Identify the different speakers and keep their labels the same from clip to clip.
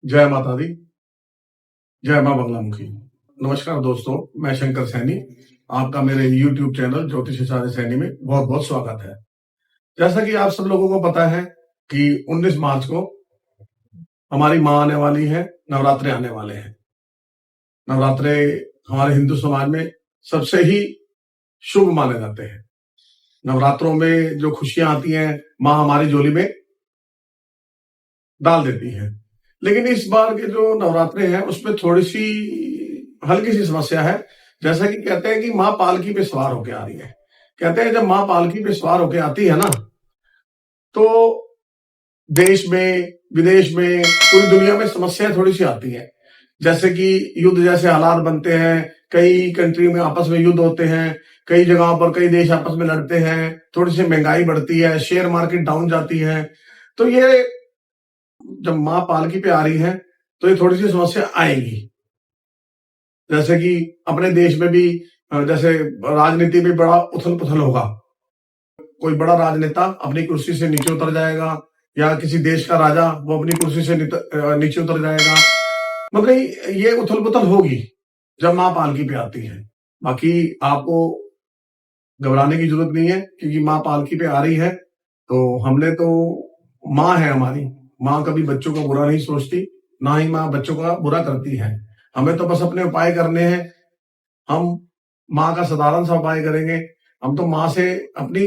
Speaker 1: जय माता दी, जय माँ बगलामुखी। नमस्कार दोस्तों, मैं शंकर सैनी। आपका मेरे यूट्यूब चैनल ज्योतिषाचार्य सैनी में बहुत-बहुत स्वागत है। जैसा कि आप सब लोगों को पता है कि 19 मार्च को हमारी माँ आने वाली है, नवरात्रे आने वाले हैं। नवरात्रे हमारे हिंदू समाज में सबसे ही शुभ माने जाते हैं। नवरात्रों में जो खुशियाँ आती हैं, माँ हमारी झोली में डाल देती हैं। लेकिन इस बार के जो नवरात्रे हैं, उसमें थोड़ी-सी हल्की-सी समस्या है। जैसा कि कहते हैं कि माँ पालकी पे सवार होके आ रही है। कहते हैं जब माँ पालकी पे सवार होके आती है ना, तो देश में, विदेश में, पूरी दुनिया में समस्याएँ थोड़ी-सी आती हैं। जैसे कि युद्ध जैसे हालात बनते हैं, कई कंट्री में आपस में युद्ध होते हैं, कई जगहों पर कई देश आपस में लड़ते हैं, थोड़ी-सी महँगाई बढ़ती है, शेयर मार्केट डाउन जाती है। तो ये जब माँ पालकी पे आ रही है, तो ये थोड़ी-सी समस्या आएगी। जैसे कि अपने देश में भी जैसे राजनीति में बड़ा उथल-पुथल होगा। कोई बड़ा राजनेता अपनी कुर्सी से नीचे उतर जाएगा या किसी देश का राजा वो अपनी कुर्सी से नीचे उतर जाएगा। मतलब ये उथल-पुथल होगी जब माँ पालकी पे आती है। बाकी आपको घबराने की जरूरत नहीं है क्योंकि माँ पालकी पे आ रही है तो हमने तो माँ है हमारी। माँ कभी बच्चों का बुरा नहीं सोचती, ना ही माँ बच्चों का बुरा करती है। हमें तो बस अपने उपाय करने हैं। हम माँ का साधारण सा उपाय करेंगे। हम तो माँ से अपनी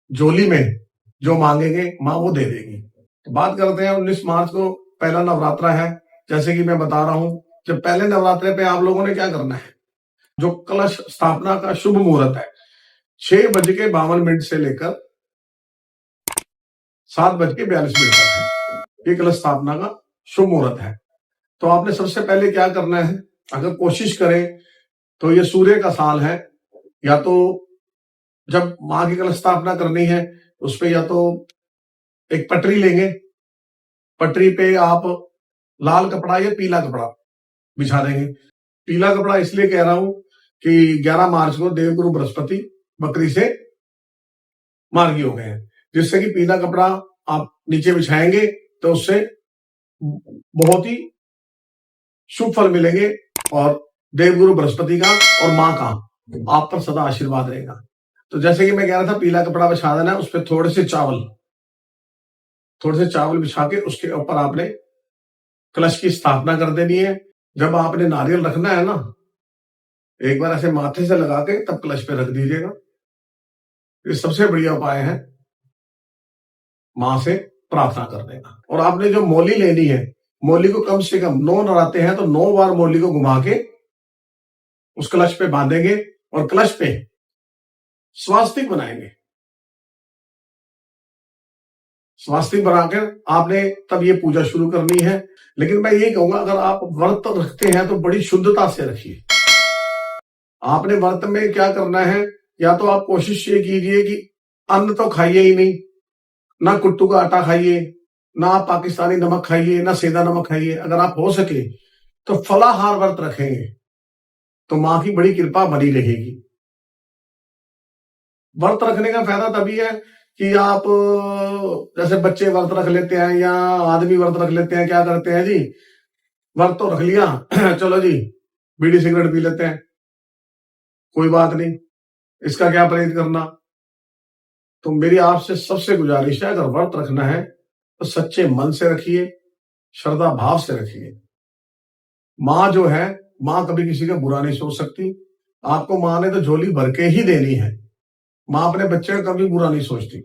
Speaker 1: झोली में जो मांगेंगे माँ वो दे देगी। तो बात करते हैं 19 मार्च को पहला नवरात्रा है। जैसे कि मैं बता रहा हूँ, जब पहले नवरात्रे पे आप लोगों ने क्या करना है, जो कलश स्थापना का शुभ मुहूर्त है 6:52 से लेकर 7:42 तक है। ये कलश स्थापना का शुभ मुहूर्त है। तो आपने सबसे पहले क्या करना है, अगर कोशिश करें तो ये सूर्य का साल है, या तो जब माँ की कलश स्थापना करनी है उस पे या तो एक पटरी लेंगे, पटरी पे आप लाल कपड़ा या पीला कपड़ा बिछा देंगे। पीला कपड़ा इसलिए कह रहा हूं कि 11 मार्च को देवगुरु बृहस्पति बकरी से मार्गी हो गए हैं, जिससे कि पीला कपड़ा आप नीचे बिछाएंगे तो उससे बहुत ही शुभ फल मिलेंगे और देवगुरु बृहस्पति का और माँ का आप पर सदा आशीर्वाद रहेगा। तो जैसे कि मैं कह रहा था, पीला कपड़ा बिछा देना है, उस पर थोड़े से चावल बिछा के उसके ऊपर आपने कलश की स्थापना कर देनी है। जब आपने नारियल रखना है ना, एक बार ऐसे माथे से लगा के तब कलश पे रख दीजिएगा। ये सबसे बढ़िया उपाय है माँ से प्रार्थना करने का। और आपने जो मौली लेनी है, मौली को कम से कम 9 नराते हैं तो 9 बार मौली को घुमा के उस कलश पे बांधेंगे और कलश पे स्वास्तिक बनाएंगे। स्वास्तिक बनाकर आपने तब ये पूजा शुरू करनी है। लेकिन मैं ये कहूंगा, अगर आप व्रत रखते हैं तो बड़ी शुद्धता से रखिए। आपने व्रत में क्या करना है, या तो आप कोशिश ये कीजिए कि अन्न तो खाइए ही नहीं, ना कुट्टू का आटा खाइए, ना आप पाकिस्तानी नमक खाइए, ना सेंधा नमक खाइए। अगर आप हो सके तो फलाहार व्रत रखेंगे तो माँ की बड़ी कृपा बनी रहेगी। व्रत रखने का फायदा तभी है कि आप जैसे बच्चे व्रत रख लेते हैं या आदमी व्रत रख लेते हैं, क्या करते हैं जी, व्रत तो रख लिया चलो जी बीड़ी सिगरेट पी लेते हैं, कोई बात नहीं, इसका क्या प्रेरित करना। तो मेरी आपसे सबसे गुजारिश है, अगर व्रत रखना है तो सच्चे मन से रखिए, श्रद्धा भाव से रखिए। माँ जो है, माँ कभी किसी का बुरा नहीं सोच सकती। आपको माँ ने तो झोली भर के ही देनी है। माँ अपने बच्चे का कभी बुरा नहीं सोचती।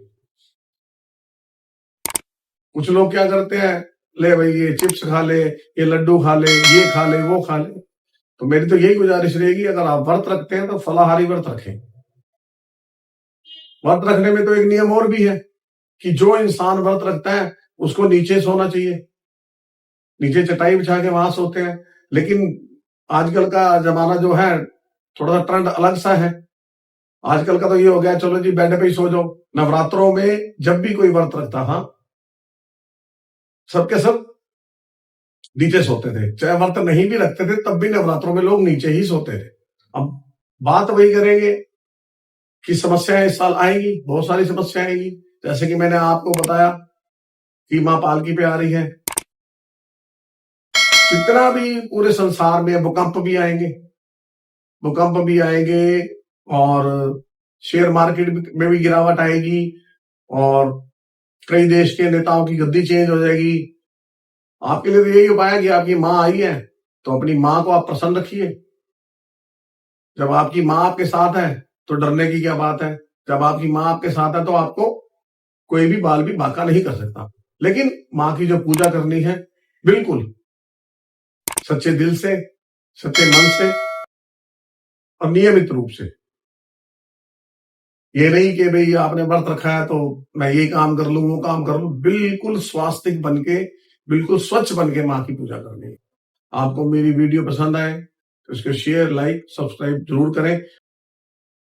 Speaker 1: कुछ लोग क्या करते हैं, ले भाई ये चिप्स खा ले, ये लड्डू खा ले, ये खा ले, वो खा ले। तो मेरी तो यही गुजारिश रहेगी, अगर आप व्रत रखते हैं तो फलाहारी व्रत रखें। व्रत रखने में तो एक नियम और भी है कि जो इंसान व्रत रखता है उसको नीचे सोना चाहिए। नीचे चटाई बिछा के वहां सोते हैं। लेकिन आजकल का जमाना जो है, थोड़ा सा ट्रेंड अलग सा है। आजकल का तो ये हो गया, चलो जी बेड पे ही सो जाओ। नवरात्रों में जब भी कोई व्रत रखता था, सबके सब नीचे सोते थे। चाहे व्रत नहीं भी रखते थे तब भी नवरात्रों में लोग नीचे ही सोते थे। अब बात वही करेंगे कि समस्याएं इस साल आएंगी, बहुत सारी समस्या आएंगी। जैसे कि मैंने आपको बताया कि माँ पालकी पे आ रही है, जितना भी पूरे संसार में भूकंप भी आएंगे, भूकंप भी आएंगे और शेयर मार्केट में भी गिरावट आएगी और कई देश के नेताओं की गद्दी चेंज हो जाएगी। आपके लिए तो यही उपाय है कि आपकी माँ आई है तो अपनी माँ को आप प्रसन्न रखिए। जब आपकी माँ आपके साथ है तो डरने की क्या बात है। जब आपकी माँ आपके साथ है तो आपको कोई भी बाल भी बांका नहीं कर सकता। लेकिन माँ की जो पूजा करनी है, बिल्कुल सच्चे दिल से, सच्चे मन से और नियमित रूप से। ये नहीं कि भाई आपने व्रत रखा है तो मैं ये काम कर लूं, वो काम कर लूं। बिल्कुल स्वास्तिक बन के, बिल्कुल स्वच्छ बन के माँ की पूजा करनी है। आपको मेरी वीडियो पसंद आए तो इसको शेयर, लाइक, सब्सक्राइब जरूर करें।